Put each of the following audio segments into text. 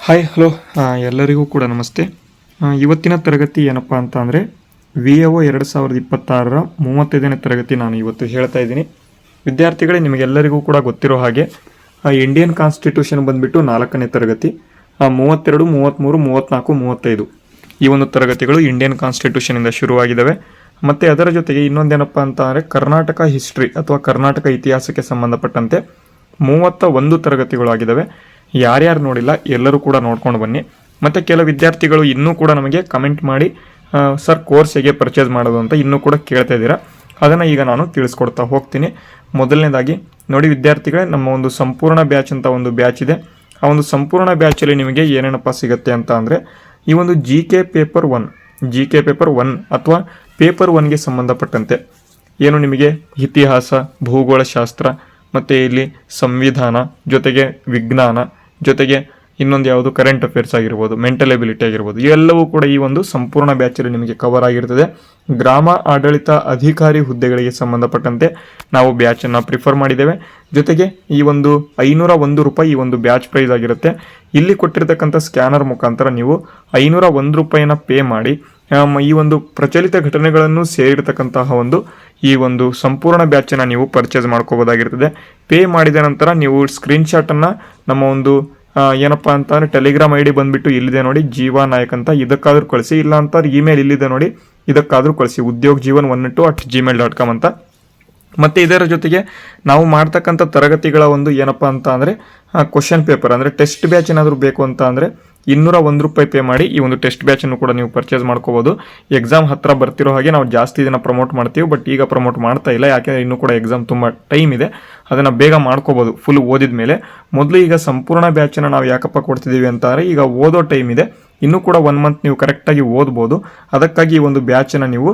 Hi hello ಎಲ್ಲರಿಗೂ ಕೂಡ ನಮಸ್ತೆ. ಇವತ್ತಿನ ತರಗತಿ ಏನಪ್ಪ ಅಂತ ಅಂದರೆ VAO 2026 35ನೇ ತರಗತಿ ನಾನು ಇವತ್ತು ಹೇಳ್ತಾ ಇದ್ದೀನಿ. ವಿದ್ಯಾರ್ಥಿಗಳೇ, ನಿಮಗೆಲ್ಲರಿಗೂ ಕೂಡ ಗೊತ್ತಿರೋ ಹಾಗೆ ಇಂಡಿಯನ್ ಕಾನ್ಸ್ಟಿಟ್ಯೂಷನ್ ಬಂದುಬಿಟ್ಟು 4ನೇ ತರಗತಿ, 32, 33, 34, 35 ಈ ಒಂದು ತರಗತಿಗಳು ಇಂಡಿಯನ್ ಕಾನ್ಸ್ಟಿಟ್ಯೂಷನಿಂದ ಶುರುವಾಗಿದ್ದಾವೆ. ಮತ್ತು ಅದರ ಜೊತೆಗೆ ಇನ್ನೊಂದೇನಪ್ಪ ಅಂತ ಅಂದರೆ ಕರ್ನಾಟಕ ಹಿಸ್ಟ್ರಿ ಅಥವಾ ಕರ್ನಾಟಕ ಇತಿಹಾಸಕ್ಕೆ ಸಂಬಂಧಪಟ್ಟಂತೆ 31 ತರಗತಿಗಳಾಗಿದ್ದಾವೆ. ಯಾರ್ಯಾರು ನೋಡಿಲ್ಲ ಎಲ್ಲರೂ ಕೂಡ ನೋಡ್ಕೊಂಡು ಬನ್ನಿ. ಮತ್ತು ಕೆಲವು ವಿದ್ಯಾರ್ಥಿಗಳು ಇನ್ನೂ ಕೂಡ ನಮಗೆ ಕಮೆಂಟ್ ಮಾಡಿ ಸರ್ ಕೋರ್ಸ್ ಹೇಗೆ ಪರ್ಚೇಸ್ ಮಾಡೋದು ಅಂತ ಇನ್ನೂ ಕೂಡ ಕೇಳ್ತಾ ಇದ್ದೀರಾ. ಅದನ್ನು ಈಗ ನಾನು ತಿಳಿಸ್ಕೊಡ್ತಾ ಹೋಗ್ತೀನಿ. ಮೊದಲನೇದಾಗಿ ನೋಡಿ ವಿದ್ಯಾರ್ಥಿಗಳೇ, ನಮ್ಮ ಒಂದು ಸಂಪೂರ್ಣ ಬ್ಯಾಚ್ ಅಂತ ಒಂದು ಬ್ಯಾಚ್ ಇದೆ. ಆ ಒಂದು ಸಂಪೂರ್ಣ ಬ್ಯಾಚಲ್ಲಿ ನಿಮಗೆ ಏನೇನಪ್ಪ ಸಿಗುತ್ತೆ ಅಂತ ಅಂದರೆ ಈ ಒಂದು GK ಪೇಪರ್ 1 ಅಥವಾ ಪೇಪರ್ 1ಗೆ ಸಂಬಂಧಪಟ್ಟಂತೆ ಏನು ನಿಮಗೆ ಇತಿಹಾಸ, ಭೂಗೋಳಶಾಸ್ತ್ರ ಮತ್ತು ಇಲ್ಲಿ ಸಂವಿಧಾನ ಜೊತೆಗೆ ವಿಜ್ಞಾನ ಜೊತೆಗೆ ಇನ್ನೊಂದು ಯಾವುದು ಕರೆಂಟ್ ಅಫೇರ್ಸ್ ಆಗಿರ್ಬೋದು, ಮೆಂಟಲ್ ಎಬಿಲಿಟಿ ಆಗಿರ್ಬೋದು, ಇವೆಲ್ಲವೂ ಕೂಡ ಈ ಒಂದು ಸಂಪೂರ್ಣ ಬ್ಯಾಚಲ್ಲಿ ನಿಮಗೆ ಕವರ್ ಆಗಿರ್ತದೆ. ಗ್ರಾಮ ಆಡಳಿತ ಅಧಿಕಾರಿ ಹುದ್ದೆಗಳಿಗೆ ಸಂಬಂಧಪಟ್ಟಂತೆ ನಾವು ಬ್ಯಾಚನ್ನು ಪ್ರಿಫರ್ ಮಾಡಿದ್ದೇವೆ. ಜೊತೆಗೆ ಈ ಒಂದು 501 ರೂಪಾಯಿ ಈ ಒಂದು ಬ್ಯಾಚ್ ಪ್ರೈಸ್ ಆಗಿರುತ್ತೆ. ಇಲ್ಲಿ ಕೊಟ್ಟಿರ್ತಕ್ಕಂಥ ಸ್ಕ್ಯಾನರ್ ಮುಖಾಂತರ ನೀವು 501 ರೂಪಾಯಿನ ಪೇ ಮಾಡಿ ಈ ಒಂದು ಪ್ರಚಲಿತ ಘಟನೆಗಳನ್ನು ಸೇರಿರ್ತಕ್ಕಂತಹ ಈ ಒಂದು ಸಂಪೂರ್ಣ ಬ್ಯಾಚನ್ನು ನೀವು ಪರ್ಚೇಸ್ ಮಾಡ್ಕೋಬೋದಾಗಿರ್ತದೆ. ಪೇ ಮಾಡಿದ ನಂತರ ನೀವು ಸ್ಕ್ರೀನ್ಶಾಟನ್ನು ನಮ್ಮ ಒಂದು ಏನಪ್ಪ ಅಂತ ಅಂದರೆ ಟೆಲಿಗ್ರಾಮ್ ID ಬಂದುಬಿಟ್ಟು ಇಲ್ಲಿದೆ ನೋಡಿ, ಜೀವಾ ನಾಯಕ್ ಅಂತ, ಇದಕ್ಕಾದರೂ ಕಳಿಸಿ. ಇಲ್ಲ ಅಂತ ಇಮೇಲ್ ಇಲ್ಲಿದೆ ನೋಡಿ, ಇದಕ್ಕಾದರೂ ಕಳಿಸಿ, udyogjeevan12@gmail.com ಅಂತ. ಮತ್ತು ಇದರ ಜೊತೆಗೆ ನಾವು ಮಾಡ್ತಕ್ಕಂಥ ತರಗತಿಗಳ ಏನಪ್ಪ ಅಂತ ಅಂದರೆ ಕ್ವಶನ್ ಪೇಪರ್ ಅಂದರೆ ಟೆಸ್ಟ್ ಬ್ಯಾಚ್ ಏನಾದರೂ ಬೇಕು ಅಂತ ಅಂದರೆ 201 ರೂಪಾಯಿ ಪೇ ಮಾಡಿ ಈ ಒಂದು ಟೆಸ್ಟ್ ಬ್ಯಾಚನ್ನು ಕೂಡ ನೀವು ಪರ್ಚೇಸ್ ಮಾಡ್ಕೋಬೋದು. ಎಕ್ಸಾಮ್ ಹತ್ತಿರ ಬರ್ತಿರೋ ಹಾಗೆ ನಾವು ಜಾಸ್ತಿ ಇದನ್ನು ಪ್ರಮೋಟ್ ಮಾಡ್ತೀವಿ, ಬಟ್ ಈಗ ಪ್ರಮೋಟ್ ಮಾಡ್ತಾ ಇಲ್ಲ, ಯಾಕೆಂದರೆ ಇನ್ನೂ ಕೂಡ ಎಕ್ಸಾಮ್ ತುಂಬ ಟೈಮ್ ಇದೆ. ಅದನ್ನು ಬೇಗ ಮಾಡ್ಕೋಬೋದು ಫುಲ್ ಓದಿದ ಮೇಲೆ. ಮೊದಲು ಈಗ ಸಂಪೂರ್ಣ ಬ್ಯಾಚನ್ನು ನಾವು ಯಾಕಪ್ಪ ಕೊಡ್ತಿದ್ದೀವಿ ಅಂತಂದರೆ ಈಗ ಓದೋ ಟೈಮ್ ಇದೆ, ಇನ್ನೂ ಕೂಡ 1 ಮಂತ್ ನೀವು ಕರೆಕ್ಟಾಗಿ ಓದ್ಬೋದು. ಅದಕ್ಕಾಗಿ ಈ ಒಂದು ಬ್ಯಾಚನ್ನು ನೀವು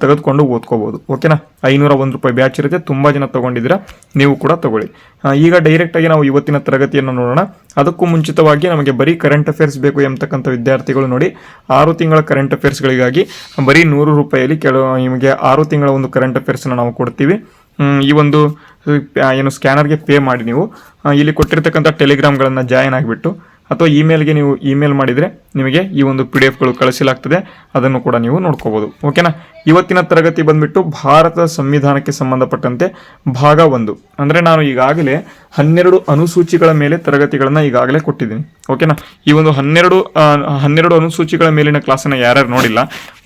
ತೆಗೆದುಕೊಂಡು ಓದ್ಕೋಬೋದು. ಓಕೆನಾ? 501 ರೂಪಾಯಿ ಬ್ಯಾಚ್ ಇರುತ್ತೆ. ತುಂಬ ಜನ ತೊಗೊಂಡಿದ್ದೀರಾ, ನೀವು ಕೂಡ ತೊಗೊಳ್ಳಿ. ಈಗ ಡೈರೆಕ್ಟಾಗಿ ನಾವು ಇವತ್ತಿನ ತರಗತಿಯನ್ನು ನೋಡೋಣ. ಅದಕ್ಕೂ ಮುಂಚಿತವಾಗಿ ನಮಗೆ ಬರೀ ಕರೆಂಟ್ ಅಫೇರ್ಸ್ ಬೇಕು ಎಂಬತಕ್ಕಂಥ ವಿದ್ಯಾರ್ಥಿಗಳು ನೋಡಿ, 6 ತಿಂಗಳ ಕರೆಂಟ್ ಅಫೇರ್ಸ್ಗಳಿಗಾಗಿ ಬರೀ 100 ರೂಪಾಯಿಯಲ್ಲಿ ನಿಮಗೆ 6 ತಿಂಗಳ ಒಂದು ಕರೆಂಟ್ ಅಫೇರ್ಸನ್ನು ನಾವು ಕೊಡ್ತೀವಿ. ಈ ಒಂದು ಸ್ಕ್ಯಾನರ್ಗೆ ಪೇ ಮಾಡಿ ನೀವು ಇಲ್ಲಿ ಕೊಟ್ಟಿರ್ತಕ್ಕಂಥ ಟೆಲಿಗ್ರಾಮ್ಗಳನ್ನು ಜಾಯಿನ್ ಆಗಿಬಿಟ್ಟು ಅಥವಾ ಇಮೇಲ್ಗೆ ನೀವು ಇಮೇಲ್ ಮಾಡಿದರೆ ನಿಮಗೆ ಈ ಒಂದು PDFಗಳು ಕಳಿಸಲಾಗ್ತದೆ. ಅದನ್ನು ಕೂಡ ನೀವು ನೋಡ್ಕೋಬೋದು. ಓಕೆನಾ? ಇವತ್ತಿನ ತರಗತಿ ಬಂದುಬಿಟ್ಟು ಭಾರತದ ಸಂವಿಧಾನಕ್ಕೆ ಸಂಬಂಧಪಟ್ಟಂತೆ ಭಾಗ 1 ಅಂದರೆ ನಾನು ಈಗಾಗಲೇ 12 ಅನುಸೂಚಿಗಳ ಮೇಲೆ ತರಗತಿಗಳನ್ನು ಈಗಾಗಲೇ ಕೊಟ್ಟಿದ್ದೀನಿ. ಓಕೆನಾ? ಈ ಒಂದು 12 ಅನುಸೂಚಿಗಳ ಮೇಲಿನ ಕ್ಲಾಸನ್ನು ಯಾರ್ಯಾರು ನೋಡಿಲ್ಲ,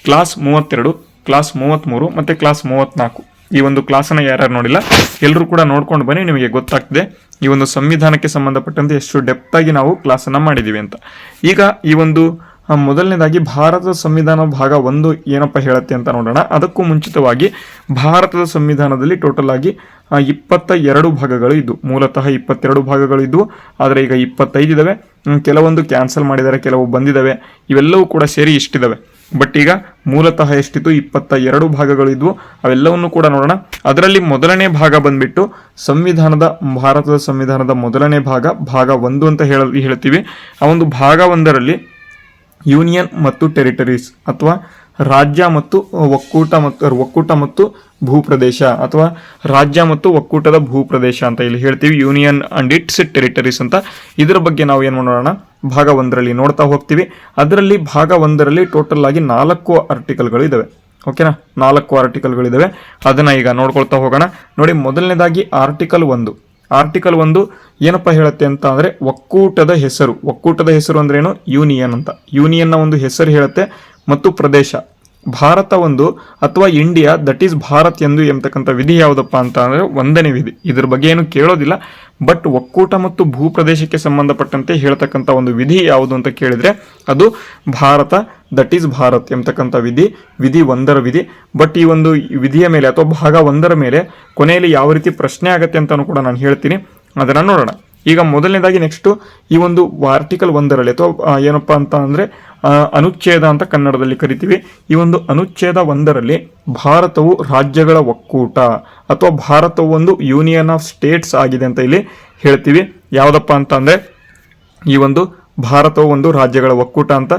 ಕ್ಲಾಸ್ 32, ಕ್ಲಾಸ್ 33 ಮತ್ತು ಕ್ಲಾಸ್ 34 ಈ ಒಂದು ಕ್ಲಾಸನ್ನು ಯಾರ್ಯಾರು ನೋಡಿಲ್ಲ ಎಲ್ಲರೂ ಕೂಡ ನೋಡ್ಕೊಂಡು ಬನ್ನಿ. ನಿಮಗೆ ಗೊತ್ತಾಗ್ತದೆ ಈ ಒಂದು ಸಂವಿಧಾನಕ್ಕೆ ಸಂಬಂಧಪಟ್ಟಂತೆ ಎಷ್ಟು ಡೆಪ್ತಾಗಿ ನಾವು ಕ್ಲಾಸನ್ನು ಮಾಡಿದ್ದೀವಿ ಅಂತ. ಈಗ ಈ ಒಂದು ಮೊದಲನೇದಾಗಿ ಭಾರತದ ಸಂವಿಧಾನ ಭಾಗ 1 ಏನಪ್ಪ ಹೇಳುತ್ತೆ ಅಂತ ನೋಡೋಣ. ಅದಕ್ಕೂ ಮುಂಚಿತವಾಗಿ ಭಾರತದ ಸಂವಿಧಾನದಲ್ಲಿ ಟೋಟಲ್ ಆಗಿ 22 ಭಾಗಗಳು ಇದ್ದು, ಮೂಲತಃ 22 ಭಾಗಗಳು ಇದ್ದು, ಆದರೆ ಈಗ 25 ಇದ್ದಾವೆ. ಕೆಲವೊಂದು ಕ್ಯಾನ್ಸಲ್ ಮಾಡಿದ್ದಾರೆ, ಕೆಲವು ಬಂದಿದ್ದಾವೆ. ಇವೆಲ್ಲವೂ ಕೂಡ ಸೇರಿ ಇಷ್ಟಿದ್ದಾವೆ. ಬಟ್ ಈಗ ಮೂಲತಃ ಎಷ್ಟಿತ್ತು? 22 ಭಾಗಗಳು ಇದ್ವು. ಅವೆಲ್ಲವನ್ನು ಕೂಡ ನೋಡೋಣ. ಅದರಲ್ಲಿ ಮೊದಲನೇ ಭಾಗ ಬಂದ್ಬಿಟ್ಟು ಭಾರತದ ಸಂವಿಧಾನದ ಮೊದಲನೇ ಭಾಗ 1 ಅಂತ ಹೇಳ್ತೀವಿ. ಆ ಒಂದು ಭಾಗ 1ರಲ್ಲಿ ಯೂನಿಯನ್ ಮತ್ತು ಟೆರಿಟರೀಸ್ ಅಥವಾ ರಾಜ್ಯ ಮತ್ತು ಒಕ್ಕೂಟ ಮತ್ತು ಭೂಪ್ರದೇಶ ಅಥವಾ ರಾಜ್ಯ ಮತ್ತು ಒಕ್ಕೂಟದ ಭೂಪ್ರದೇಶ ಅಂತ ಇಲ್ಲಿ ಹೇಳ್ತೀವಿ. ಯೂನಿಯನ್ ಅಂಡ್ ಇಟ್ಸ್ ಟೆರಿಟರೀಸ್ ಅಂತ. ಇದರ ಬಗ್ಗೆ ನಾವು ಏನು ಮಾಡೋಣ, ಭಾಗ 1ರಲ್ಲಿ ನೋಡ್ತಾ ಹೋಗ್ತೀವಿ. ಅದರಲ್ಲಿ ಭಾಗ 1ರಲ್ಲಿ ಟೋಟಲ್ ಆಗಿ 4 ಆರ್ಟಿಕಲ್ಗಳು ಇದ್ದಾವೆ. ಓಕೆನಾ? 4 ಆರ್ಟಿಕಲ್ಗಳಿದ್ದಾವೆ. ಅದನ್ನು ಈಗ ನೋಡ್ಕೊಳ್ತಾ ಹೋಗೋಣ. ನೋಡಿ, ಮೊದಲನೇದಾಗಿ ಆರ್ಟಿಕಲ್ 1 ಏನಪ್ಪ ಹೇಳುತ್ತೆ ಅಂತ ಅಂದರೆ ಒಕ್ಕೂಟದ ಹೆಸರು ಅಂದ್ರೇನು? ಯೂನಿಯನ್ ಅಂತ. ಯೂನಿಯನ್ನ ಒಂದು ಹೆಸರು ಹೇಳುತ್ತೆ. ಮತ್ತು ಪ್ರದೇಶ ಭಾರತ ಅಥವಾ ಇಂಡಿಯಾ ದಟ್ ಈಸ್ ಭಾರತ್ ಎಂದು ಎಂಬತಕ್ಕಂಥ ವಿಧಿ ಯಾವುದಪ್ಪ ಅಂತ ಅಂದರೆ 1ನೇ ವಿಧಿ. ಇದ್ರ ಬಗ್ಗೆ ಏನು ಕೇಳೋದಿಲ್ಲ, ಬಟ್ ಒಕ್ಕೂಟ ಮತ್ತು ಭೂಪ್ರದೇಶಕ್ಕೆ ಸಂಬಂಧಪಟ್ಟಂತೆ ಹೇಳ್ತಕ್ಕಂಥ ಒಂದು ವಿಧಿ ಯಾವುದು ಅಂತ ಕೇಳಿದರೆ ಅದು ಭಾರತ ದಟ್ ಈಸ್ ಭಾರತ್ ಎಂಬತಕ್ಕಂಥ ವಿಧಿ 1ರ ವಿಧಿ. ಬಟ್ ಈ ಒಂದು ವಿಧಿಯ ಮೇಲೆ ಅಥವಾ ಭಾಗ 1ರ ಮೇಲೆ ಕೊನೆಯಲ್ಲಿ ಯಾವ ರೀತಿ ಪ್ರಶ್ನೆ ಆಗುತ್ತೆ ಅಂತಲೂ ಕೂಡ ನಾನು ಹೇಳ್ತೀನಿ. ಅದನ್ನು ನೋಡೋಣ. ಈಗ ಮೊದಲನೇದಾಗಿ ನೆಕ್ಸ್ಟು ಈ ಒಂದು ಆರ್ಟಿಕಲ್ 1ರಲ್ಲಿ ಅಥವಾ ಏನಪ್ಪ ಅಂತ ಅಂದರೆ ಅನುಚ್ಛೇದ ಅಂತ ಕನ್ನಡದಲ್ಲಿ ಕರಿತೀವಿ. ಈ ಒಂದು ಅನುಚ್ಛೇದ 1ರಲ್ಲಿ ಭಾರತವು ರಾಜ್ಯಗಳ ಒಕ್ಕೂಟ ಅಥವಾ ಭಾರತವು ಒಂದು ಯೂನಿಯನ್ ಆಫ್ ಸ್ಟೇಟ್ಸ್ ಆಗಿದೆ ಅಂತ ಇಲ್ಲಿ ಹೇಳ್ತೀವಿ. ಯಾವುದಪ್ಪ ಅಂತ ಅಂದರೆ ಈ ಒಂದು ಭಾರತವು ಒಂದು ರಾಜ್ಯಗಳ ಒಕ್ಕೂಟ ಅಂತ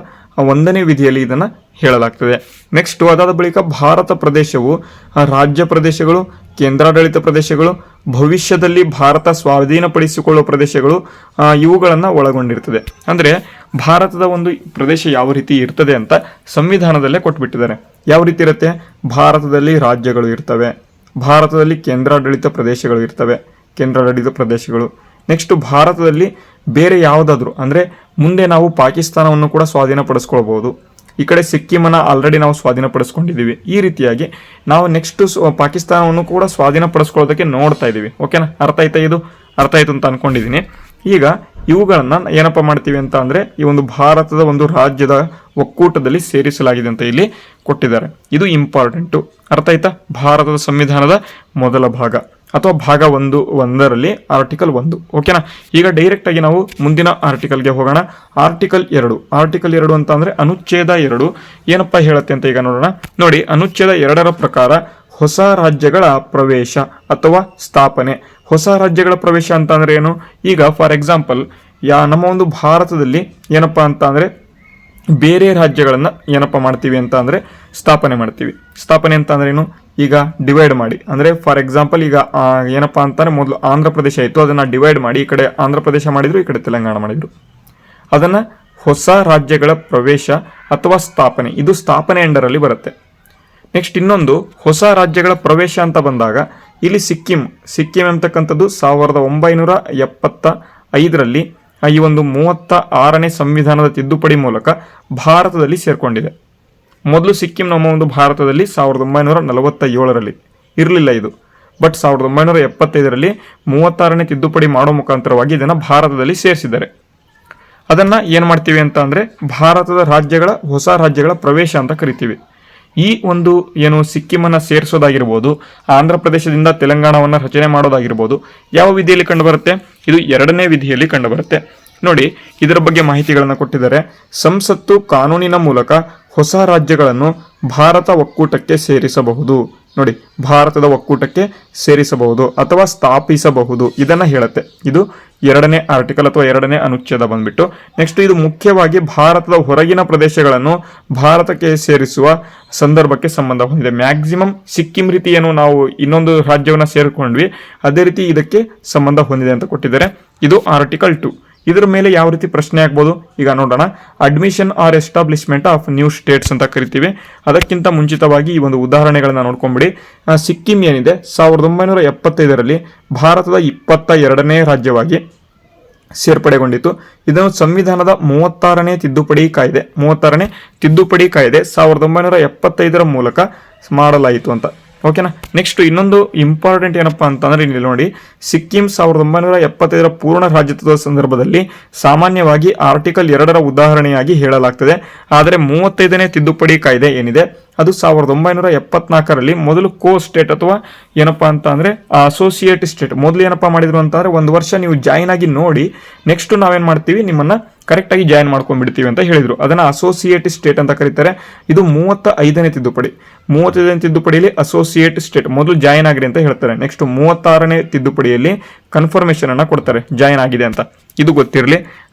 1ನೇ ವಿಧಿಯಲ್ಲಿ ಇದನ್ನು ಹೇಳಲಾಗ್ತದೆ. ನೆಕ್ಸ್ಟ್ ಅದಾದ ಬಳಿಕ ಭಾರತ ಪ್ರದೇಶವು ರಾಜ್ಯ ಪ್ರದೇಶಗಳು, ಕೇಂದ್ರಾಡಳಿತ ಪ್ರದೇಶಗಳು, ಭವಿಷ್ಯದಲ್ಲಿ ಭಾರತ ಸ್ವಾಧೀನಪಡಿಸಿಕೊಳ್ಳುವ ಪ್ರದೇಶಗಳು ಇವುಗಳನ್ನು ಒಳಗೊಂಡಿರ್ತದೆ. ಅಂದರೆ ಭಾರತದ ಒಂದು ಪ್ರದೇಶ ಯಾವ ರೀತಿ ಇರ್ತದೆ ಅಂತ ಸಂವಿಧಾನದಲ್ಲೇ ಕೊಟ್ಬಿಟ್ಟಿದ್ದಾರೆ. ಯಾವ ರೀತಿ ಇರುತ್ತೆ? ಭಾರತದಲ್ಲಿ ರಾಜ್ಯಗಳು ಇರ್ತವೆ, ಭಾರತದಲ್ಲಿ ಕೇಂದ್ರಾಡಳಿತ ಪ್ರದೇಶಗಳು ಇರ್ತವೆ, ಕೇಂದ್ರಾಡಳಿತ ಪ್ರದೇಶಗಳು. ನೆಕ್ಸ್ಟ್ ಭಾರತದಲ್ಲಿ ಬೇರೆ ಯಾವುದಾದ್ರೂ ಅಂದರೆ ಮುಂದೆ ನಾವು ಪಾಕಿಸ್ತಾನವನ್ನು ಕೂಡ ಸ್ವಾಧೀನಪಡಿಸ್ಕೊಳ್ಬೋದು. ಈ ಕಡೆ ಸಿಕ್ಕಿಮನ್ನು ಆಲ್ರೆಡಿ ನಾವು ಸ್ವಾಧೀನಪಡಿಸ್ಕೊಂಡಿದ್ದೀವಿ. ಈ ರೀತಿಯಾಗಿ ನಾವು ನೆಕ್ಸ್ಟ್ ಪಾಕಿಸ್ತಾನವನ್ನು ಕೂಡ ಸ್ವಾಧೀನಪಡಿಸ್ಕೊಳ್ಳೋದಕ್ಕೆ ನೋಡ್ತಾ ಇದ್ದೀವಿ. ಓಕೆನಾ? ಅರ್ಥ ಆಯ್ತಾ? ಇದು ಅರ್ಥ ಆಯ್ತು ಅಂತ ಅನ್ಕೊಂಡಿದ್ದೀನಿ. ಈಗ ಇವುಗಳನ್ನು ಏನಪ್ಪ ಮಾಡ್ತೀವಿ ಅಂತ ಅಂದರೆ ಈ ಒಂದು ಭಾರತದ ಒಂದು ರಾಜ್ಯದ ಒಕ್ಕೂಟದಲ್ಲಿ ಸೇರಿಸಲಾಗಿದೆ ಅಂತ ಇಲ್ಲಿ ಕೊಟ್ಟಿದ್ದಾರೆ. ಇದು ಇಂಪಾರ್ಟೆಂಟು. ಅರ್ಥ ಆಯ್ತಾ? ಭಾರತದ ಸಂವಿಧಾನದ ಮೊದಲ ಭಾಗ ಅಥವಾ ಭಾಗ 1ರಲ್ಲಿ ಆರ್ಟಿಕಲ್ 1. ಓಕೆನಾ? ಈಗ ಡೈರೆಕ್ಟ್ ಆಗಿ ನಾವು ಮುಂದಿನ ಆರ್ಟಿಕಲ್ಗೆ ಹೋಗೋಣ. ಆರ್ಟಿಕಲ್ 2 ಅಂತ ಅಂದರೆ ಅನುಚ್ಛೇದ 2 ಏನಪ್ಪ ಹೇಳುತ್ತೆ ಅಂತ ಈಗ ನೋಡೋಣ. ನೋಡಿ, ಅನುಚ್ಛೇದ 2ರ ಪ್ರಕಾರ ಹೊಸ ರಾಜ್ಯಗಳ ಪ್ರವೇಶ ಅಥವಾ ಸ್ಥಾಪನೆ. ಹೊಸ ರಾಜ್ಯಗಳ ಪ್ರವೇಶ ಅಂತ ಅಂದರೆ ಏನು? ಈಗ ಫಾರ್ ಎಕ್ಸಾಂಪಲ್ ನಮ್ಮ ಒಂದು ಭಾರತದಲ್ಲಿ ಏನಪ್ಪ ಅಂತ ಅಂದರೆ ಬೇರೆ ರಾಜ್ಯಗಳನ್ನು ಏನಪ್ಪ ಮಾಡ್ತೀವಿ ಅಂತ ಅಂದರೆ ಸ್ಥಾಪನೆ ಮಾಡ್ತೀವಿ. ಸ್ಥಾಪನೆ ಅಂತ ಅಂದ್ರೆ ಏನು? ಈಗ ಡಿವೈಡ್ ಮಾಡಿ, ಅಂದರೆ ಫಾರ್ ಎಕ್ಸಾಂಪಲ್ ಈಗ ಏನಪ್ಪ ಅಂತಾರೆ, ಮೊದಲು ಆಂಧ್ರ ಪ್ರದೇಶ ಇತ್ತು, ಅದನ್ನು ಡಿವೈಡ್ ಮಾಡಿ ಈ ಕಡೆ ಆಂಧ್ರ ಪ್ರದೇಶ ಮಾಡಿದ್ರು, ಈ ಕಡೆ ತೆಲಂಗಾಣ ಮಾಡಿದ್ರು. ಅದನ್ನು ಹೊಸ ರಾಜ್ಯಗಳ ಪ್ರವೇಶ ಅಥವಾ ಸ್ಥಾಪನೆ, ಇದು ಸ್ಥಾಪನೆ ಅಂಡರಲ್ಲಿ ಬರುತ್ತೆ. ನೆಕ್ಸ್ಟ್ ಇನ್ನೊಂದು ಹೊಸ ರಾಜ್ಯಗಳ ಪ್ರವೇಶ ಅಂತ ಬಂದಾಗ ಇಲ್ಲಿ ಸಿಕ್ಕಿಂ ಅಂತಕ್ಕಂಥದ್ದು 1975ರಲ್ಲಿ ಈ ಒಂದು 36ನೇ ಸಂವಿಧಾನದ ತಿದ್ದುಪಡಿ ಮೂಲಕ ಭಾರತದಲ್ಲಿ ಸೇರ್ಕೊಂಡಿದೆ. ಮೊದಲು ಸಿಕ್ಕಿಂ ನಮ್ಮ ಒಂದು ಭಾರತದಲ್ಲಿ 1947ರಲ್ಲಿ ಇರಲಿಲ್ಲ ಇದು. ಬಟ್ 1975ರಲ್ಲಿ 36ನೇ ತಿದ್ದುಪಡಿ ಮಾಡೋ ಮುಖಾಂತರವಾಗಿ ಇದನ್ನು ಭಾರತದಲ್ಲಿ ಸೇರಿಸಿದ್ದಾರೆ. ಅದನ್ನು ಏನು ಮಾಡ್ತೀವಿ ಅಂತ ಅಂದರೆ ಭಾರತದ ರಾಜ್ಯಗಳ ಹೊಸ ರಾಜ್ಯಗಳ ಪ್ರವೇಶ ಅಂತ ಕರಿತೀವಿ. ಈ ಒಂದು ಏನು ಸಿಕ್ಕಿಮನ್ನು ಸೇರಿಸೋದಾಗಿರ್ಬೋದು, ಆಂಧ್ರ ಪ್ರದೇಶದಿಂದ ತೆಲಂಗಾಣವನ್ನು ರಚನೆ ಮಾಡೋದಾಗಿರ್ಬೋದು, ಯಾವ ವಿಧಿಯಲ್ಲಿ ಕಂಡುಬರುತ್ತೆ? ಇದು 2ನೇ ವಿಧಿಯಲ್ಲಿ ಕಂಡುಬರುತ್ತೆ. ನೋಡಿ, ಇದರ ಬಗ್ಗೆ ಮಾಹಿತಿಗಳನ್ನು ಕೊಟ್ಟಿದ್ದಾರೆ. ಸಂಸತ್ತು ಕಾನೂನಿನ ಮೂಲಕ ಹೊಸ ರಾಜ್ಯಗಳನ್ನು ಭಾರತ ಒಕ್ಕೂಟಕ್ಕೆ ಸೇರಿಸಬಹುದು. ನೋಡಿ, ಭಾರತದ ಒಕ್ಕೂಟಕ್ಕೆ ಸೇರಿಸಬಹುದು ಅಥವಾ ಸ್ಥಾಪಿಸಬಹುದು, ಇದನ್ನ ಹೇಳುತ್ತೆ. ಇದು 2ನೇ ಆರ್ಟಿಕಲ್ ಅಥವಾ 2ನೇ ಅನುಚ್ಛೇದ ಬಂದ್ಬಿಟ್ಟು. ನೆಕ್ಸ್ಟ್ ಇದು ಮುಖ್ಯವಾಗಿ ಭಾರತದ ಹೊರಗಿನ ಪ್ರದೇಶಗಳನ್ನು ಭಾರತಕ್ಕೆ ಸೇರಿಸುವ ಸಂದರ್ಭಕ್ಕೆ ಸಂಬಂಧ ಹೊಂದಿದೆ. ಮ್ಯಾಕ್ಸಿಮಮ್ ಸಿಕ್ಕಿಂ ರೀತಿ ಏನು ನಾವು ಇನ್ನೊಂದು ರಾಜ್ಯವನ್ನು ಸೇರಿಕೊಂಡ್ವಿ, ಅದೇ ರೀತಿ ಇದಕ್ಕೆ ಸಂಬಂಧ ಹೊಂದಿದೆ ಅಂತ ಕೊಟ್ಟಿದ್ದಾರೆ. ಇದು ಆರ್ಟಿಕಲ್ 2. ಇದರ ಮೇಲೆ ಯಾವ ರೀತಿ ಪ್ರಶ್ನೆ ಆಗ್ಬೋದು ಈಗ ನೋಡೋಣ. Admission or establishment of new states ಅಂತ ಕರಿತೀವಿ. ಅದಕ್ಕಿಂತ ಮುಂಚಿತವಾಗಿ ಈ ಒಂದು ಉದಾಹರಣೆಗಳನ್ನ ನೋಡ್ಕೊಂಬಿಡಿ. ಸಿಕ್ಕಿಂ ಏನಿದೆ 1975ರಲ್ಲಿ ಭಾರತದ 22ನೇ ರಾಜ್ಯವಾಗಿ ಸೇರ್ಪಡೆಗೊಂಡಿತು. ಇದನ್ನು ಸಂವಿಧಾನದ 36ನೇ ತಿದ್ದುಪಡಿ ಕಾಯ್ದೆ 1975ರ ಮೂಲಕ ಮಾಡಲಾಯಿತು ಅಂತ. ಓಕೆನಾ? ನೆಕ್ಸ್ಟ್ ಇನ್ನೊಂದು ಇಂಪಾರ್ಟೆಂಟ್ ಏನಪ್ಪಾ ಅಂತಂದ್ರೆ ಇಲ್ಲಿ ನೋಡಿ, ಸಿಕ್ಕಿಂ 1975ರ ಪೂರ್ಣ ರಾಜ್ಯತ್ವದ ಸಂದರ್ಭದಲ್ಲಿ ಸಾಮಾನ್ಯವಾಗಿ ಆರ್ಟಿಕಲ್ 2ರ ಉದಾಹರಣೆಯಾಗಿ ಹೇಳಲಾಗ್ತದೆ. ಆದರೆ 35ನೇ ತಿದ್ದುಪಡಿ ಕಾಯ್ದೆ ಏನಿದೆ ಅದು 1974ರಲ್ಲಿ ಮೊದಲು ಕೋ ಸ್ಟೇಟ್ ಅಥವಾ ಏನಪ್ಪಾ ಅಂತ ಅಂದ್ರೆ ಅಸೋಸಿಯೇಟ್ ಸ್ಟೇಟ್ ಮೊದಲು ಏನಪ್ಪಾ ಮಾಡಿದ್ರು ಅಂತಂದ್ರೆ 1 ವರ್ಷ ನೀವು ಜಾಯಿನ್ ಆಗಿ ನೋಡಿ, ನೆಕ್ಸ್ಟ್ ನಾವೇನ್ ಮಾಡ್ತೀವಿ, ನಿಮ್ಮನ್ನ ಕರೆಕ್ಟ್ ಆಗಿ ಜಾಯಿನ್ ಮಾಡ್ಕೊಂಡ್ಬಿಡ್ತೀವಿ ಅಂತ ಹೇಳಿದ್ರು. ಅದನ್ನ ಅಸೋಸಿಯೇಟ್ ಸ್ಟೇಟ್ ಅಂತ ಕರೀತಾರೆ. ಇದು 35ನೇ ತಿದ್ದುಪಡಿ. 35ನೇ ತಿದ್ದುಪಡಿಯಲ್ಲಿ ಅಸೋಸಿಯೇಟ್ ಸ್ಟೇಟ್ ಮೊದಲು ಜಾಯಿನ್ ಆಗ್ರಿ ಅಂತ ಹೇಳ್ತಾರೆ. ನೆಕ್ಸ್ಟ್ 36ನೇ ತಿದ್ದುಪಡಿಯಲ್ಲಿ ಕನ್ಫರ್ಮೇಶನ್ ಅನ್ನ ಕೊಡ್ತಾರೆ ಜಾಯಿನ್ ಆಗಿದೆ ಅಂತ. ಇದು ಗೊತ್ತಿರಲಿ.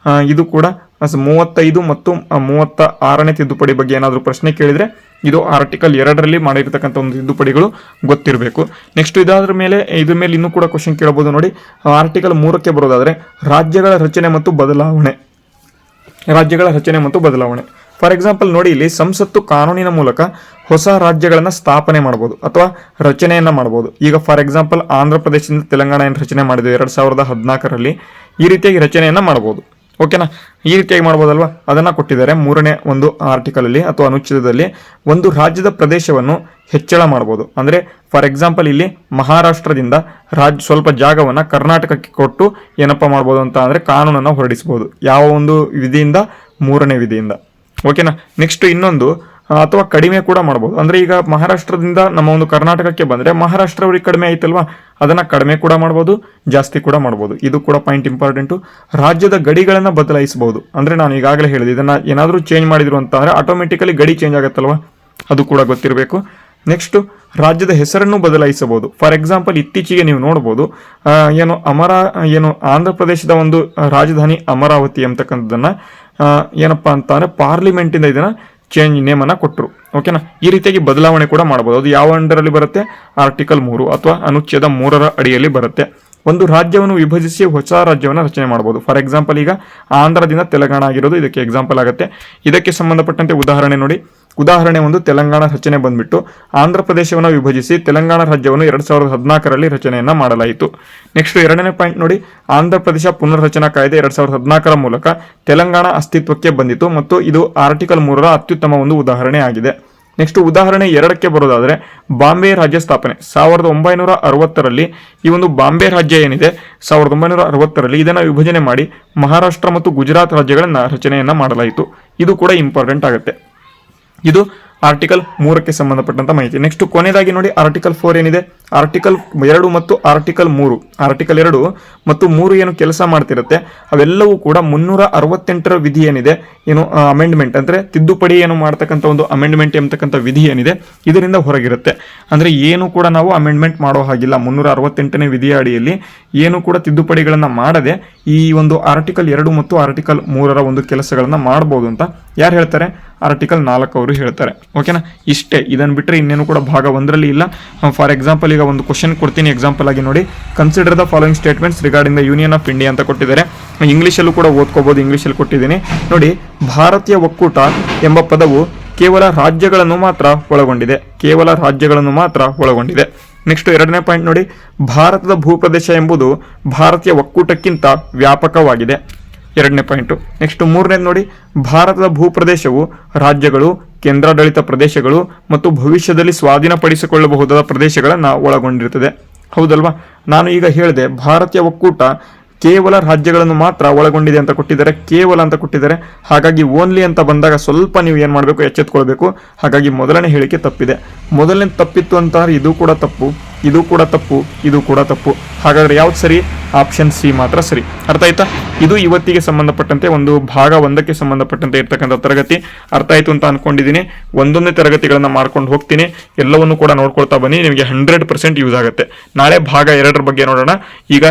ಇದು ಕೂಡ 35 ಮತ್ತು 36ನೇ ತಿದ್ದುಪಡಿ ಬಗ್ಗೆ ಏನಾದರೂ ಪ್ರಶ್ನೆ ಕೇಳಿದ್ರೆ ಇದು ಆರ್ಟಿಕಲ್ 2ರಲ್ಲಿ ಮಾಡಿರ್ತಕ್ಕಂಥ ಒಂದು ತಿದ್ದುಪಡಿಗಳು ಗೊತ್ತಿರಬೇಕು. ನೆಕ್ಸ್ಟ್ ಇದ್ರ ಮೇಲೆ ಇನ್ನೂ ಕೂಡ ಕ್ವಶನ್ ಕೇಳಬಹುದು. ನೋಡಿ, ಆರ್ಟಿಕಲ್ 3ಕ್ಕೆ ಬರೋದಾದ್ರೆ ರಾಜ್ಯಗಳ ರಚನೆ ಮತ್ತು ಬದಲಾವಣೆ. ಫಾರ್ ಎಕ್ಸಾಂಪಲ್ ನೋಡಿ, ಇಲ್ಲಿ ಸಂಸತ್ತು ಕಾನೂನಿನ ಮೂಲಕ ಹೊಸ ರಾಜ್ಯಗಳನ್ನು ಸ್ಥಾಪನೆ ಮಾಡಬಹುದು ಅಥವಾ ರಚನೆಯನ್ನ ಮಾಡಬಹುದು. ಈಗ ಫಾರ್ ಎಕ್ಸಾಂಪಲ್ ಆಂಧ್ರ ಪ್ರದೇಶದಿಂದ ತೆಲಂಗಾಣ ಏನು ರಚನೆ ಮಾಡಿದ್ವಿ 2014ರಲ್ಲಿ, ಈ ರೀತಿಯಾಗಿ ರಚನೆಯನ್ನ ಮಾಡಬಹುದು. ಓಕೆನಾ? ಈ ರೀತಿಯಾಗಿ ಮಾಡ್ಬೋದಲ್ವಾ? ಅದನ್ನ ಕೊಟ್ಟಿದ್ದಾರೆ 3ನೇ ಒಂದು ಆರ್ಟಿಕಲ್ ಅಲ್ಲಿ ಅಥವಾ ಅನುಚ್ಛೇದದಲ್ಲಿ. ಒಂದು ರಾಜ್ಯದ ಪ್ರದೇಶವನ್ನು ಹೆಚ್ಚಳ ಮಾಡಬಹುದು. ಅಂದ್ರೆ ಫಾರ್ ಎಕ್ಸಾಂಪಲ್ ಇಲ್ಲಿ ಮಹಾರಾಷ್ಟ್ರದಿಂದ ಸ್ವಲ್ಪ ಜಾಗವನ್ನ ಕರ್ನಾಟಕಕ್ಕೆ ಕೊಟ್ಟು ಏನಪ್ಪಾ ಮಾಡ್ಬೋದು ಅಂತ ಅಂದ್ರೆ ಕಾನೂನನ್ನು ಹೊರಡಿಸಬಹುದು. ಯಾವ ಒಂದು ವಿಧಿಯಿಂದ? 3ನೇ ವಿಧಿಯಿಂದ. ಓಕೆನಾ? ನೆಕ್ಸ್ಟ್ ಇನ್ನೊಂದು ಅಥವಾ ಕಡಿಮೆ ಕೂಡ ಮಾಡಬಹುದು. ಅಂದ್ರೆ ಈಗ ಮಹಾರಾಷ್ಟ್ರದಿಂದ ನಮ್ಮ ಒಂದು ಕರ್ನಾಟಕಕ್ಕೆ ಬಂದ್ರೆ ಮಹಾರಾಷ್ಟ್ರ ಅವ್ರಿಗೆ ಕಡಿಮೆ ಆಯ್ತಲ್ವಾ, ಅದನ್ನ ಕಡಿಮೆ ಕೂಡ ಮಾಡಬಹುದು, ಜಾಸ್ತಿ ಕೂಡ ಮಾಡಬಹುದು. ಇದು ಕೂಡ ಪಾಯಿಂಟ್ ಇಂಪಾರ್ಟೆಂಟು. ರಾಜ್ಯದ ಗಡಿಗಳನ್ನ ಬದಲಾಯಿಸಬಹುದು. ಅಂದ್ರೆ ನಾನು ಈಗಾಗಲೇ ಹೇಳಿದೆ, ಇದನ್ನ ಏನಾದರೂ ಚೇಂಜ್ ಮಾಡಿದ್ರು ಅಂತ ಅಂದ್ರೆ ಆಟೋಮೆಟಿಕಲಿ ಗಡಿ ಚೇಂಜ್ ಆಗುತ್ತಲ್ವಾ, ಅದು ಕೂಡ ಗೊತ್ತಿರಬೇಕು. ನೆಕ್ಸ್ಟ್ ರಾಜ್ಯದ ಹೆಸರನ್ನು ಬದಲಾಯಿಸಬಹುದು. ಫಾರ್ ಎಕ್ಸಾಂಪಲ್ ಇತ್ತೀಚೆಗೆ ನೀವು ನೋಡಬಹುದು, ಆಂಧ್ರ ಪ್ರದೇಶದ ಒಂದು ರಾಜಧಾನಿ ಅಮರಾವತಿ ಅಂತಕ್ಕಂಥದ್ದನ್ನ ಏನಪ್ಪಾ ಅಂತ ಅಂದ್ರೆ ಪಾರ್ಲಿಮೆಂಟ್ ಇಂದ ಇದನ್ನ ಚೇಂಜ್ ನೇಮ್ ಅನ್ನ ಕೊಟ್ಟರು. ಓಕೆನಾ? ಈ ರೀತಿಯಾಗಿ ಬದಲಾವಣೆ ಕೂಡ ಮಾಡಬಹುದು. ಅದು ಯಾವ ಅಂಡರಲ್ಲಿ ಬರುತ್ತೆ? ಆರ್ಟಿಕಲ್ 3 ಅಥವಾ ಅನುಚ್ಛೇದ 3ರ ಅಡಿಯಲ್ಲಿ ಬರುತ್ತೆ. ಒಂದು ರಾಜ್ಯವನ್ನು ವಿಭಜಿಸಿ ಹೊಸ ರಾಜ್ಯವನ್ನು ರಚನೆ ಮಾಡಬಹುದು. ಫಾರ್ ಎಕ್ಸಾಂಪಲ್ ಈಗ ಆಂಧ್ರದಿಂದ ತೆಲಂಗಾಣ ಆಗಿರೋದು ಇದಕ್ಕೆ ಎಕ್ಸಾಂಪಲ್ ಆಗುತ್ತೆ. ಇದಕ್ಕೆ ಸಂಬಂಧಪಟ್ಟಂತೆ ಉದಾಹರಣೆ ನೋಡಿ. ಉದಾಹರಣೆ ಒಂದು ತೆಲಂಗಾಣ ರಚನೆ ಬಂದ್ಬಿಟ್ಟು ಆಂಧ್ರ ಪ್ರದೇಶವನ್ನು ವಿಭಜಿಸಿ ತೆಲಂಗಾಣ ರಾಜ್ಯವನ್ನು 2014ರಲ್ಲಿ ರಚನೆಯನ್ನ ಮಾಡಲಾಯಿತು. ನೆಕ್ಸ್ಟ್ ಎರಡನೇ ಪಾಯಿಂಟ್ ನೋಡಿ. ಆಂಧ್ರ ಪ್ರದೇಶ ಪುನರ್ರಚನಾ ಕಾಯ್ದೆ 2014ರ ಮೂಲಕ ತೆಲಂಗಾಣ ಅಸ್ತಿತ್ವಕ್ಕೆ ಬಂದಿತು ಮತ್ತು ಇದು ಆರ್ಟಿಕಲ್ 3ರ ಅತ್ಯುತ್ತಮ ಒಂದು ಉದಾಹರಣೆ ಆಗಿದೆ. ನೆಕ್ಸ್ಟ್ ಉದಾಹರಣೆ 2ಕ್ಕೆ ಬರೋದಾದರೆ ಬಾಂಬೆ ರಾಜ್ಯ ಸ್ಥಾಪನೆ 1960ರಲ್ಲಿ. ಈ ಒಂದು ಬಾಂಬೆ ರಾಜ್ಯ ಏನಿದೆ 1960ರಲ್ಲಿ ಇದನ್ನು ವಿಭಜನೆ ಮಾಡಿ ಮಹಾರಾಷ್ಟ್ರ ಮತ್ತು ಗುಜರಾತ್ ರಾಜ್ಯಗಳನ್ನ ರಚನೆಯನ್ನ ಮಾಡಲಾಯಿತು. ಇದು ಕೂಡ ಇಂಪಾರ್ಟೆಂಟ್ ಆಗುತ್ತೆ. ಇದು ಆರ್ಟಿಕಲ್ 3ಕ್ಕೆ ಸಂಬಂಧಪಟ್ಟಂತ ಮಾಹಿತಿ. ನೆಕ್ಸ್ಟ್ ಕೊನೆಯದಾಗಿ ನೋಡಿ ಆರ್ಟಿಕಲ್ 4 ಏನಿದೆ. ಆರ್ಟಿಕಲ್ 2 ಮತ್ತು ಆರ್ಟಿಕಲ್ 3 ಆರ್ಟಿಕಲ್ 2 ಮತ್ತು 3 ಏನು ಕೆಲಸ ಮಾಡ್ತಿರುತ್ತೆ ಅವೆಲ್ಲವೂ ಕೂಡ 368ರ ವಿಧಿ ಏನಿದೆ ಏನು ಅಮೆಂಡ್ಮೆಂಟ್ ಅಂದ್ರೆ ತಿದ್ದುಪಡಿ ಏನು ಮಾಡ್ತಕ್ಕಂಥ ಒಂದು ಅಮೆಂಡ್ಮೆಂಟ್ ಎಂಬತಕ್ಕಂಥ ವಿಧಿ ಏನಿದೆ ಇದರಿಂದ ಹೊರಗಿರುತ್ತೆ. ಅಂದ್ರೆ ಏನು ಕೂಡ ನಾವು ಅಮೆಂಡ್ಮೆಂಟ್ ಮಾಡೋ ಹಾಗಿಲ್ಲ. 368ನೇ ವಿಧಿಯ ಅಡಿಯಲ್ಲಿ ಏನು ಕೂಡ ತಿದ್ದುಪಡಿಗಳನ್ನ ಮಾಡದೆ ಈ ಒಂದು ಆರ್ಟಿಕಲ್ 2 ಮತ್ತು ಆರ್ಟಿಕಲ್ 3ರ ಒಂದು ಕೆಲಸಗಳನ್ನ ಮಾಡಬಹುದು ಅಂತ ಯಾರು ಹೇಳ್ತಾರೆ? ಆರ್ಟಿಕಲ್ 4 ಅವರು ಹೇಳ್ತಾರೆ. ಓಕೆನಾ? ಇಷ್ಟೇ. ಇದನ್ನು ಬಿಟ್ಟರೆ ಇನ್ನೇನು ಕೂಡ ಭಾಗ 1ರಲ್ಲಿ ಇಲ್ಲ. ಫಾರ್ ಎಕ್ಸಾಂಪಲ್ ಈಗ ಒಂದು ಕ್ವಶನ್ ಕೊಡ್ತೀನಿ. ಎಕ್ಸಾಂಪಲ್ ಆಗಿ ನೋಡಿ. Consider the following statements regarding the union of India ಅಂತ ಕೊಟ್ಟಿದ್ದಾರೆ. ಇಂಗ್ಲೀಷಲ್ಲೂ ಕೂಡ ಓದ್ಕೋಬಹುದು. ಇಂಗ್ಲೀಷಲ್ಲಿ ಕೊಟ್ಟಿದ್ದೀನಿ ನೋಡಿ. ಭಾರತೀಯ ಒಕ್ಕೂಟ ಎಂಬ ಪದವು ಕೇವಲ ರಾಜ್ಯಗಳನ್ನು ಮಾತ್ರ ಒಳಗೊಂಡಿದೆ. ಕೇವಲ ರಾಜ್ಯಗಳನ್ನು ಮಾತ್ರ ಒಳಗೊಂಡಿದೆ. ನೆಕ್ಸ್ಟ್ ಎರಡನೇ ಪಾಯಿಂಟ್ ನೋಡಿ. ಭಾರತದ ಭೂಪ್ರದೇಶ ಎಂಬುದು ಭಾರತೀಯ ಒಕ್ಕೂಟಕ್ಕಿಂತ ವ್ಯಾಪಕವಾಗಿದೆ. ಎರಡನೇ ಪಾಯಿಂಟು. ನೆಕ್ಸ್ಟ್ ಮೂರನೇದು ನೋಡಿ. ಭಾರತದ ಭೂಪ್ರದೇಶವು ರಾಜ್ಯಗಳು, ಕೇಂದ್ರಾಡಳಿತ ಪ್ರದೇಶಗಳು ಮತ್ತು ಭವಿಷ್ಯದಲ್ಲಿ ಸ್ವಾಧೀನಪಡಿಸಿಕೊಳ್ಳಬಹುದಾದ ಪ್ರದೇಶಗಳನ್ನು ಒಳಗೊಂಡಿರುತ್ತದೆ. ಹೌದಲ್ವಾ? ನಾನು ಈಗ ಹೇಳಿದೆ ಭಾರತೀಯ ಒಕ್ಕೂಟ ಕೇವಲ ರಾಜ್ಯಗಳನ್ನು ಮಾತ್ರ ಒಳಗೊಂಡಿದೆ ಅಂತ ಕೊಟ್ಟಿದ್ದಾರೆ, ಕೇವಲ ಅಂತ ಕೊಟ್ಟಿದ್ದಾರೆ. ಹಾಗಾಗಿ ಓನ್ಲಿ ಅಂತ ಬಂದಾಗ ಸ್ವಲ್ಪ ನೀವು ಏನು ಮಾಡಬೇಕು, ಎಚ್ಚೆತ್ಕೊಳ್ಬೇಕು. ಹಾಗಾಗಿ ಮೊದಲನೇ ಹೇಳಿಕೆ ತಪ್ಪಿದೆ. ಮೊದಲನೇ ತಪ್ಪಿತ್ತು ಅಂತ ಇದು ಕೂಡ ತಪ್ಪು, ಇದು ಕೂಡ ತಪ್ಪು, ಇದು ಕೂಡ ತಪ್ಪು. ಹಾಗಾದ್ರೆ ಯಾವ್ದು ಸರಿ? ಆಪ್ಷನ್ ಸಿ ಮಾತ್ರ ಸರಿ. ಅರ್ಥ ಆಯ್ತಾ? ಇದು ಇವತ್ತಿಗೆ ಸಂಬಂಧಪಟ್ಟಂತೆ ಒಂದು ಭಾಗ 1ಕ್ಕೆ ಸಂಬಂಧಪಟ್ಟಂತೆ ಇರ್ತಕ್ಕಂಥ ತರಗತಿ. ಅರ್ಥ ಆಯ್ತು ಅಂತ ಅನ್ಕೊಂಡಿದ್ದೀನಿ. ಒಂದೊಂದೇ ತರಗತಿಗಳನ್ನ ಮಾಡ್ಕೊಂಡು ಹೋಗ್ತೀನಿ. ಎಲ್ಲವನ್ನು ಕೂಡ ನೋಡ್ಕೊಳ್ತಾ ಬನ್ನಿ. ನಿಮಗೆ 100% ಯೂಸ್ ಆಗುತ್ತೆ. ನಾಳೆ ಭಾಗ 2ರ ಬಗ್ಗೆ ನೋಡೋಣ. ಈಗ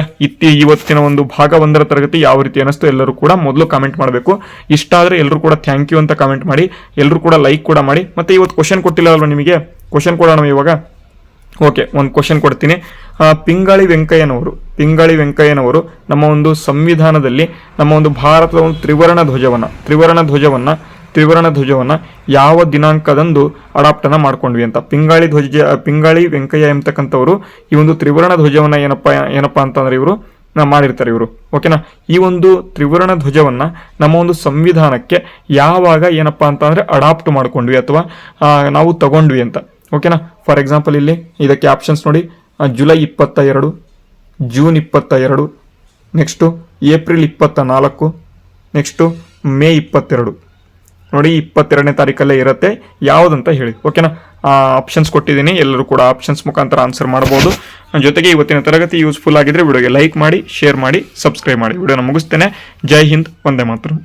ಇವತ್ತಿನ ಒಂದು ಭಾಗ 1ರ ತರಗತಿ ಯಾವ ರೀತಿ ಅನಿಸ್ತು ಎಲ್ಲರೂ ಕೂಡ ಮೊದಲು ಕಾಮೆಂಟ್ ಮಾಡಬೇಕು. ಇಷ್ಟ ಆದರೆ ಎಲ್ಲರೂ ಕೂಡ ಥ್ಯಾಂಕ್ ಯು ಅಂತ ಕಾಮೆಂಟ್ ಮಾಡಿ. ಎಲ್ಲರೂ ಕೂಡ ಲೈಕ್ ಕೂಡ ಮಾಡಿ. ಮತ್ತೆ ಇವತ್ತು ಕ್ವಶನ್ ಕೊಟ್ಟಿಲ್ಲ ಅಲ್ವಾ ನಿಮಗೆ? ಕ್ವಶನ್ ಕೊಡೋಣ ಇವಾಗ. ಓಕೆ, ಒಂದು ಕ್ವಶನ್ ಕೊಡ್ತೀನಿ. ಪಿಂಗಾಳಿ ವೆಂಕಯ್ಯನವರು ನಮ್ಮ ಒಂದು ಸಂವಿಧಾನದಲ್ಲಿ ನಮ್ಮ ಒಂದು ಭಾರತದ ಒಂದು ತ್ರಿವರ್ಣ ಧ್ವಜವನ್ನ ಯಾವ ದಿನಾಂಕದಂದು ಅಡಾಪ್ಟನ್ನ ಮಾಡ್ಕೊಂಡ್ವಿ ಅಂತ. ಪಿಂಗಾಳಿ ವೆಂಕಯ್ಯ ಎಂಬತಕ್ಕಂಥವ್ರು ಈ ಒಂದು ತ್ರಿವರ್ಣ ಧ್ವಜವನ್ನ ಏನಪ್ಪಾ ಅಂತಂದ್ರೆ ಇವರು ಮಾಡಿರ್ತಾರೆ ಇವರು. ಓಕೆನಾ? ಈ ಒಂದು ತ್ರಿವರ್ಣ ಧ್ವಜವನ್ನ ನಮ್ಮ ಒಂದು ಸಂವಿಧಾನಕ್ಕೆ ಯಾವಾಗ ಏನಪ್ಪಾ ಅಂತಂದ್ರೆ ಅಡಾಪ್ಟ್ ಮಾಡ್ಕೊಂಡ್ವಿ ಅಥವಾ ನಾವು ತಗೊಂಡ್ವಿ ಅಂತ. ಓಕೆನಾ? ಫಾರ್ ಎಕ್ಸಾಂಪಲ್ ಇಲ್ಲಿ ಇದಕ್ಕೆ ಆಪ್ಷನ್ಸ್ ನೋಡಿ. July 22, June 22, next April 24, next May 22. ನೋಡಿ 22ನೇ ತಾರೀಕಲ್ಲೇ ಇರುತ್ತೆ. ಯಾವುದಂತ ಹೇಳಿ. ಓಕೆನಾ? ಆಪ್ಷನ್ಸ್ ಕೊಟ್ಟಿದ್ದೀನಿ. ಎಲ್ಲರೂ ಕೂಡ ಆಪ್ಷನ್ಸ್ ಮುಖಾಂತರ ಆನ್ಸರ್ ಮಾಡ್ಬೋದು. ಜೊತೆಗೆ ಇವತ್ತಿನ ತರಗತಿ ಯೂಸ್ಫುಲ್ ಆಗಿದ್ರೆ ವಿಡಿಯೋಗೆ ಲೈಕ್ ಮಾಡಿ, ಶೇರ್ ಮಾಡಿ, ಸಬ್ಸ್ಕ್ರೈಬ್ ಮಾಡಿ. ವಿಡಿಯೋನ ಮುಗಿಸ್ತೇನೆ. ಜೈ ಹಿಂದ್, ವಂದೇ ಮಾತರಂ.